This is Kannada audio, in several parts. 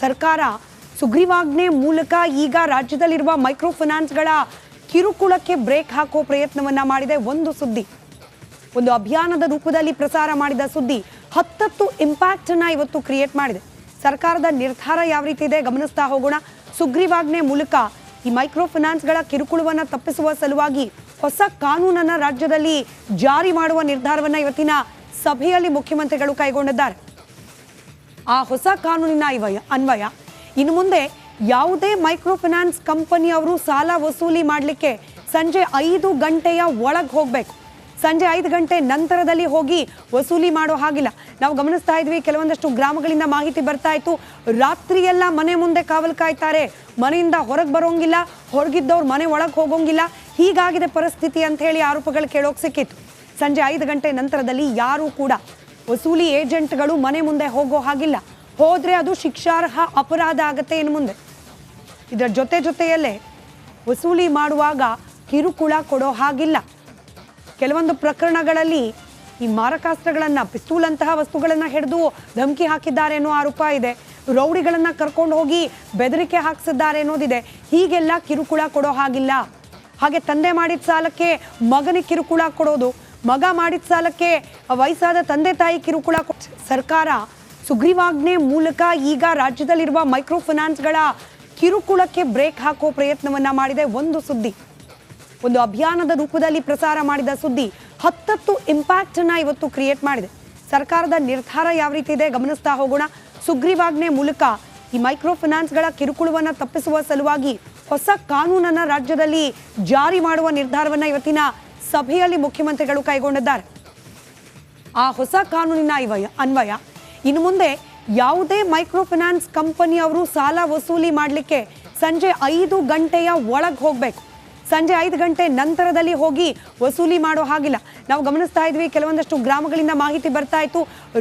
ಸರ್ಕಾರ ಸುಗ್ರೀವಾಜ್ಞೆ ಮೂಲಕ ಈಗ ರಾಜ್ಯದಲ್ಲಿರುವ ಮೈಕ್ರೋ ಫೈನಾನ್ಸ್ಗಳ ಕಿರುಕುಳಕ್ಕೆ ಬ್ರೇಕ್ ಹಾಕೋ ಪ್ರಯತ್ನವನ್ನ ಮಾಡಿದೆ. ಒಂದು ಅಭಿಯಾನದ ರೂಪದಲ್ಲಿ ಪ್ರಸಾರ ಮಾಡಿದ ಸುದ್ದಿ ಹತ್ತತ್ತು ಇಂಪ್ಯಾಕ್ಟ್ ಅನ್ನ ಇವತ್ತು ಕ್ರಿಯೇಟ್ ಮಾಡಿದೆ. ಸರ್ಕಾರದ ನಿರ್ಧಾರ ಯಾವ ರೀತಿ ಇದೆ ಗಮನಿಸ್ತಾ ಹೋಗೋಣ. ಸುಗ್ರೀವಾಜ್ಞೆ ಮೂಲಕ ಈ ಮೈಕ್ರೋ ಫೈನಾನ್ಸ್ಗಳ ಕಿರುಕುಳವನ್ನ ತಪ್ಪಿಸುವ ಸಲುವಾಗಿ ಹೊಸ ಕಾನೂನನ್ನ ರಾಜ್ಯದಲ್ಲಿ ಜಾರಿ ಮಾಡುವ ನಿರ್ಧಾರವನ್ನ ಇವತ್ತಿನ ಸಭೆಯಲ್ಲಿ ಮುಖ್ಯಮಂತ್ರಿಗಳು ಕೈಗೊಂಡಿದ್ದಾರೆ. ಆ ಹೊಸ ಕಾನೂನಿನ ಅನ್ವಯ ಇನ್ನು ಮುಂದೆ ಯಾವುದೇ ಮೈಕ್ರೋ ಫೈನಾನ್ಸ್ ಕಂಪನಿ ಅವರು ಸಾಲ ವಸೂಲಿ ಮಾಡಲಿಕ್ಕೆ ಸಂಜೆ 5 ಗಂಟೆಯ ಒಳಗೆ ಹೋಗಬೇಕು. ಸಂಜೆ 5 ಗಂಟೆ ನಂತರದಲ್ಲಿ ಹೋಗಿ ವಸೂಲಿ ಮಾಡೋ ಹಾಗಿಲ್ಲ. ನಾವು ಗಮನಿಸ್ತಾ ಇದ್ವಿ, ಕೆಲವೊಂದಷ್ಟು ಗ್ರಾಮಗಳಿಂದ ಮಾಹಿತಿ ಬರ್ತಾ ಇತ್ತು, ರಾತ್ರಿ ಎಲ್ಲ ಮನೆ ಮುಂದೆ ಕಾವಲು ಕಾಯ್ತಾರೆ, ಮನೆಯಿಂದ ಹೊರಗೆ ಬರೋಂಗಿಲ್ಲ, ಹೊರಗಿದ್ದವ್ರು ಮನೆ ಒಳಗೆ ಹೋಗೋಂಗಿಲ್ಲ, ಹೀಗಾಗಿದೆ ಪರಿಸ್ಥಿತಿ ಅಂತ ಹೇಳಿ ಆರೋಪಗಳು ಕೇಳೋಕೆ ಸಿಕ್ಕಿತ್ತು. ಸಂಜೆ 5 ಗಂಟೆ ನಂತರದಲ್ಲಿ ಯಾರೂ ಕೂಡ ವಸೂಲಿ ಏಜೆಂಟ್ಗಳು ಮನೆ ಮುಂದೆ ಹೋಗೋ ಹಾಗಿಲ್ಲ. ಹೋದ್ರೆ ಅದು ಶಿಕ್ಷಾರ್ಹ ಅಪರಾಧ ಆಗತ್ತೆ ಇನ್ನು ಮುಂದೆ. ಇದರ ಜೊತೆಯಲ್ಲೇ ವಸೂಲಿ ಮಾಡುವಾಗ ಕಿರುಕುಳ ಕೊಡೋ ಹಾಗಿಲ್ಲ. ಕೆಲವೊಂದು ಪ್ರಕರಣಗಳಲ್ಲಿ ಈ ಮಾರಕಾಸ್ತ್ರಗಳನ್ನು, ಪಿಸ್ತೂಲ್ ಅಂತಹ ವಸ್ತುಗಳನ್ನು ಹಿಡಿದು ಧಮಕಿ ಹಾಕಿದ್ದಾರೆ ಅನ್ನೋ ಆರೋಪ ಇದೆ. ರೌಡಿಗಳನ್ನು ಕರ್ಕೊಂಡು ಹೋಗಿ ಬೆದರಿಕೆ ಹಾಕಿಸಿದ್ದಾರೆ ಅನ್ನೋದಿದೆ. ಹೀಗೆಲ್ಲ ಕಿರುಕುಳ ಕೊಡೋ ಹಾಗಿಲ್ಲ. ಹಾಗೆ ತಂದೆ ಮಾಡಿದ ಸಾಲಕ್ಕೆ ಮಗನಿಗೆ ಕಿರುಕುಳ ಕೊಡೋದು, ಮಗ ಮಾಡಿದ ಸಾಲಕ್ಕೆ ವಯಸ್ಸಾದ ತಂದೆ ತಾಯಿ ಕಿರುಕುಳ ಸರ್ಕಾರ ಸುಗ್ರೀವಾಜ್ಞೆ ಮೂಲಕ ಈಗ ರಾಜ್ಯದಲ್ಲಿರುವ ಮೈಕ್ರೋ ಫೈನಾನ್ಸ್ಗಳ ಕಿರುಕುಳಕ್ಕೆ ಬ್ರೇಕ್ ಹಾಕೋ ಪ್ರಯತ್ನವನ್ನ ಮಾಡಿದೆ. ಒಂದು ಅಭಿಯಾನದ ರೂಪದಲ್ಲಿ ಪ್ರಸಾರ ಮಾಡಿದ ಸುದ್ದಿ ಹತ್ತತ್ತು ಇಂಪ್ಯಾಕ್ಟ್ ಅನ್ನ ಇವತ್ತು ಕ್ರಿಯೇಟ್ ಮಾಡಿದೆ. ಸರ್ಕಾರದ ನಿರ್ಧಾರ ಯಾವ ರೀತಿ ಇದೆ ಗಮನಿಸ್ತಾ ಹೋಗೋಣ. ಸುಗ್ರೀವಾಜ್ಞೆ ಮೂಲಕ ಈ ಮೈಕ್ರೋ ಫೈನಾನ್ಸ್ಗಳ ಕಿರುಕುಳವನ್ನ ತಪ್ಪಿಸುವ ಸಲುವಾಗಿ ಹೊಸ ಕಾನೂನನ್ನ ರಾಜ್ಯದಲ್ಲಿ ಜಾರಿ ಮಾಡುವ ನಿರ್ಧಾರವನ್ನ ಇವತ್ತಿನ ಸಭೆಯಲ್ಲಿ ಮುಖ್ಯಮಂತ್ರಿಗಳು ಕೈಗೊಂಡಿದ್ದಾರೆ. ಆ ಹೊಸ ಕಾನೂನಿನ ಅನ್ವಯ ಇನ್ನು ಮುಂದೆ ಯಾವುದೇ ಮೈಕ್ರೋ ಫೈನಾನ್ಸ್ ಕಂಪನಿ ಅವರು ಸಾಲ ವಸೂಲಿ ಮಾಡಲಿಕ್ಕೆ ಸಂಜೆ 5 ಗಂಟೆಯ ಒಳಗೆ ಹೋಗಬೇಕು. ಸಂಜೆ 5 ಗಂಟೆ ನಂತರದಲ್ಲಿ ಹೋಗಿ ವಸೂಲಿ ಮಾಡೋ ಹಾಗಿಲ್ಲ. ನಾವು ಗಮನಿಸ್ತಾ ಇದ್ವಿ, ಕೆಲವೊಂದಷ್ಟು ಗ್ರಾಮಗಳಿಂದ ಮಾಹಿತಿ ಬರ್ತಾ ಇತ್ತು,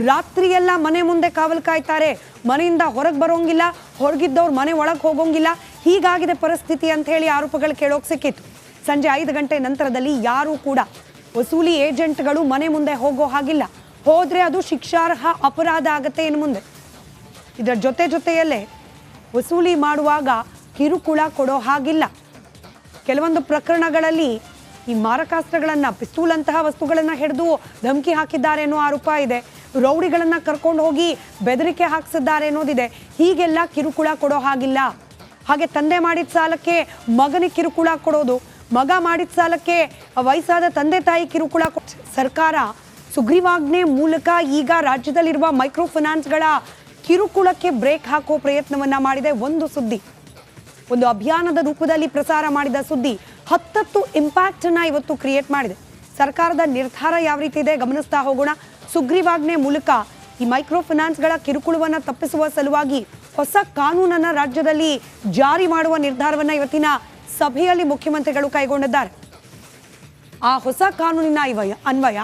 ರಾತ್ರಿ ಎಲ್ಲ ಮನೆ ಮುಂದೆ ಕಾವಲು ಕಾಯ್ತಾರೆ, ಮನೆಯಿಂದ ಹೊರಗೆ ಬರೋಂಗಿಲ್ಲ, ಹೊರಗಿದ್ದವ್ರು ಮನೆ ಒಳಗೆ ಹೋಗೋಂಗಿಲ್ಲ, ಹೀಗಾಗಿದೆ ಪರಿಸ್ಥಿತಿ ಅಂತ ಹೇಳಿ ಆರೋಪಗಳು ಕೇಳೋಕೆ ಸಿಕ್ಕಿತ್ತು. ಸಂಜೆ 5 ಗಂಟೆ ನಂತರದಲ್ಲಿ ಯಾರೂ ಕೂಡ ವಸೂಲಿ ಏಜೆಂಟ್ಗಳು ಮನೆ ಮುಂದೆ ಹೋಗೋ ಹಾಗಿಲ್ಲ. ಹೋದ್ರೆ ಅದು ಶಿಕ್ಷಾರ್ಹ ಅಪರಾಧ ಆಗತ್ತೆ ಇನ್ನು ಮುಂದೆ. ಇದರ ಜೊತೆಯಲ್ಲೇ ವಸೂಲಿ ಮಾಡುವಾಗ ಕಿರುಕುಳ ಕೊಡೋ ಹಾಗಿಲ್ಲ. ಕೆಲವೊಂದು ಪ್ರಕರಣಗಳಲ್ಲಿ ಈ ಮಾರಕಾಸ್ತ್ರಗಳನ್ನು, ಪಿಸ್ತೂಲ್ ಅಂತಹ ವಸ್ತುಗಳನ್ನು ಹಿಡಿದು ಧಮಕಿ ಹಾಕಿದ್ದಾರೆ ಅನ್ನೋ ಆರೋಪ ಇದೆ. ರೌಡಿಗಳನ್ನು ಕರ್ಕೊಂಡು ಹೋಗಿ ಬೆದರಿಕೆ ಹಾಕಿಸಿದ್ದಾರೆ ಅನ್ನೋದಿದೆ. ಹೀಗೆಲ್ಲ ಕಿರುಕುಳ ಕೊಡೋ ಹಾಗಿಲ್ಲ. ಹಾಗೆ ತಂದೆ ಮಾಡಿದ ಸಾಲಕ್ಕೆ ಮಗನಿಗೆ ಕಿರುಕುಳ ಕೊಡೋದು, ಮಗ ಮಾಡಿದ ಸಾಲಕ್ಕೆ ವಯಸ್ಸಾದ ತಂದೆ ತಾಯಿ ಕಿರುಕುಳ ಸರ್ಕಾರ ಸುಗ್ರೀವಾಜ್ಞೆ ಮೂಲಕ ಈಗ ರಾಜ್ಯದಲ್ಲಿರುವ ಮೈಕ್ರೋ ಫೈನಾನ್ಸ್ಗಳ ಕಿರುಕುಳಕ್ಕೆ ಬ್ರೇಕ್ ಹಾಕೋ ಪ್ರಯತ್ನವನ್ನ ಮಾಡಿದೆ. ಒಂದು ಅಭಿಯಾನದ ರೂಪದಲ್ಲಿ ಪ್ರಸಾರ ಮಾಡಿದ ಸುದ್ದಿ ಹತ್ತತ್ತು ಇಂಪ್ಯಾಕ್ಟ್ ಅನ್ನ ಇವತ್ತು ಕ್ರಿಯೇಟ್ ಮಾಡಿದೆ. ಸರ್ಕಾರದ ನಿರ್ಧಾರ ಯಾವ ರೀತಿ ಇದೆ ಗಮನಿಸ್ತಾ ಹೋಗೋಣ. ಸುಗ್ರೀವಾಜ್ಞೆ ಮೂಲಕ ಈ ಮೈಕ್ರೋ ಫೈನಾನ್ಸ್ಗಳ ಕಿರುಕುಳವನ್ನ ತಪ್ಪಿಸುವ ಸಲುವಾಗಿ ಹೊಸ ಕಾನೂನನ್ನ ರಾಜ್ಯದಲ್ಲಿ ಜಾರಿ ಮಾಡುವ ನಿರ್ಧಾರವನ್ನ ಇವತ್ತಿನ ಸಭೆಯಲ್ಲಿ ಮುಖ್ಯಮಂತ್ರಿಗಳು ಕೈಗೊಂಡಿದ್ದಾರೆ. ಆ ಹೊಸ ಕಾನೂನಿನ ಅನ್ವಯ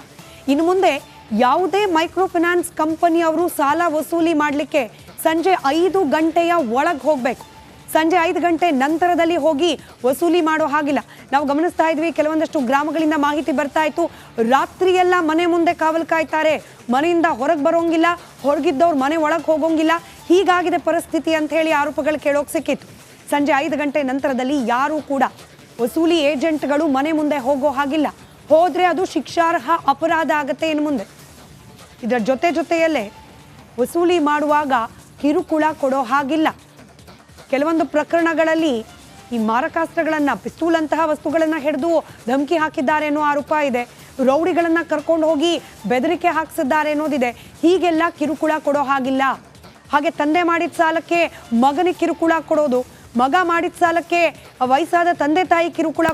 ಇನ್ನು ಮುಂದೆ ಯಾವುದೇ ಮೈಕ್ರೋ ಫೈನಾನ್ಸ್ ಕಂಪನಿ ಅವರು ಸಾಲ ವಸೂಲಿ ಮಾಡಲಿಕ್ಕೆ ಸಂಜೆ 5 ಗಂಟೆಯ ಒಳಗೆ ಹೋಗಬೇಕು. ಸಂಜೆ 5 ಗಂಟೆ ನಂತರದಲ್ಲಿ ಹೋಗಿ ವಸೂಲಿ ಮಾಡೋ ಹಾಗಿಲ್ಲ. ನಾವು ಗಮನಿಸ್ತಾ ಇದ್ವಿ, ಕೆಲವೊಂದಷ್ಟು ಗ್ರಾಮಗಳಿಂದ ಮಾಹಿತಿ ಬರ್ತಾ ಇತ್ತು, ರಾತ್ರಿ ಎಲ್ಲ ಮನೆ ಮುಂದೆ ಕಾವಲು ಕಾಯ್ತಾರೆ, ಮನೆಯಿಂದ ಹೊರಗೆ ಬರೋಂಗಿಲ್ಲ, ಹೊರಗಿದ್ದವ್ರು ಮನೆ ಒಳಗೆ ಹೋಗೋಂಗಿಲ್ಲ, ಹೀಗಾಗಿದೆ ಪರಿಸ್ಥಿತಿ ಅಂತ ಹೇಳಿ ಆರೋಪಗಳು ಕೇಳೋಕೆ ಸಿಕ್ಕಿತ್ತು. ಸಂಜೆ 5 ಗಂಟೆ ನಂತರದಲ್ಲಿ ಯಾರೂ ಕೂಡ ವಸೂಲಿ ಏಜೆಂಟ್ಗಳು ಮನೆ ಮುಂದೆ ಹೋಗೋ ಹಾಗಿಲ್ಲ. ಹೋದ್ರೆ ಅದು ಶಿಕ್ಷಾರ್ಹ ಅಪರಾಧ ಆಗತ್ತೆ ಇನ್ನು ಮುಂದೆ. ಇದರ ಜೊತೆಯಲ್ಲೇ ವಸೂಲಿ ಮಾಡುವಾಗ ಕಿರುಕುಳ ಕೊಡೋ ಹಾಗಿಲ್ಲ. ಕೆಲವೊಂದು ಪ್ರಕರಣಗಳಲ್ಲಿ ಈ ಮಾರಕಾಸ್ತ್ರಗಳನ್ನು, ಪಿಸ್ತೂಲ್ ಅಂತಹ ವಸ್ತುಗಳನ್ನು ಹಿಡಿದು ಧಮಕಿ ಹಾಕಿದ್ದಾರೆ ಅನ್ನೋ ಆರೋಪ ಇದೆ. ರೌಡಿಗಳನ್ನು ಕರ್ಕೊಂಡು ಹೋಗಿ ಬೆದರಿಕೆ ಹಾಕಿಸಿದ್ದಾರೆ ಅನ್ನೋದಿದೆ. ಹೀಗೆಲ್ಲ ಕಿರುಕುಳ ಕೊಡೋ ಹಾಗಿಲ್ಲ. ಹಾಗೆ ತಂದೆ ಮಾಡಿದ ಸಾಲಕ್ಕೆ ಮಗನಿಗೆ ಕಿರುಕುಳ ಕೊಡೋದು, ಮಗ ಮಾಡಿದ ಸಾಲಕ್ಕೆ ವಯಸ್ಸಾದ ತಂದೆ ತಾಯಿ ಕಿರುಕುಳ